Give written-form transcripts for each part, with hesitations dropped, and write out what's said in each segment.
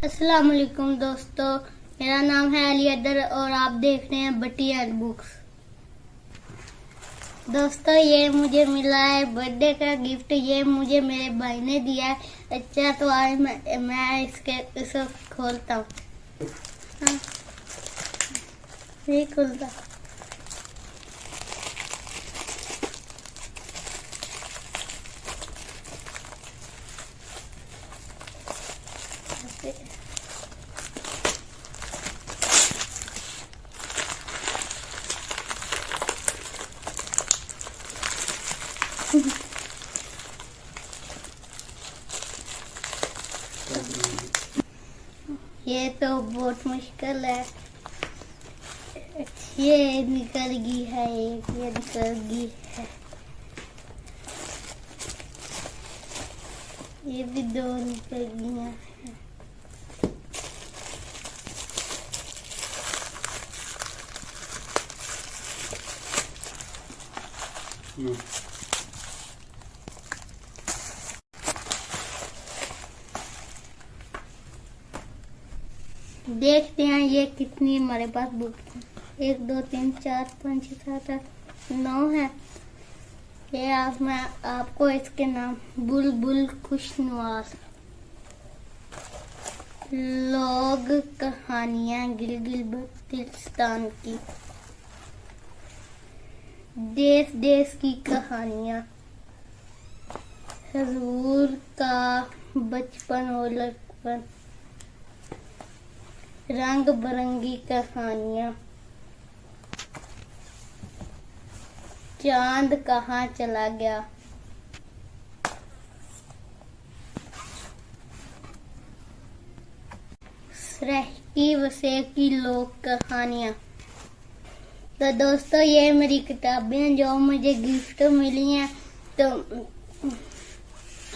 अस्सलाम वालेकुम दोस्तों, मेरा नाम है अली अदर और आप देख रहे हैं बटी एंड बुक्स। दोस्तों, ये मुझे मिला है बर्थडे का गिफ्ट। ये मुझे मेरे भाई ने दिया है। अच्छा, तो आज मैं इसे खोलता हूँ। हाँ, ये खुलता। ये तो बहुत मुश्किल है। ये निकल गई है, ये निकल गई है। ये भी दो निकल गई हैं। देखते हैं ये कितनी हमारे पास बुक है। 1 2 3 4 5 6 7 8 9 है। ये मैं आपको इसके नाम बुलबुल खुशनवाज, लोग कहानियां गिलगित बल्तिस्तान की, देश देश की कहानियां, हजूर का बचपन और लड़कपन, रंग बिरंगी कहानियां, चांद कहाँ चला गया, सरहकी वसे की लोक कहानियां। तो दोस्तों, ये मेरी किताबें हैं जो मुझे गिफ्ट मिली हैं। तो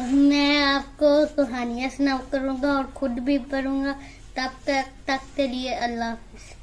मैं आपको कहानियां सुना करूंगा और खुद भी पढ़ूंगा। तब तक के लिए अल्लाह हाफिज़।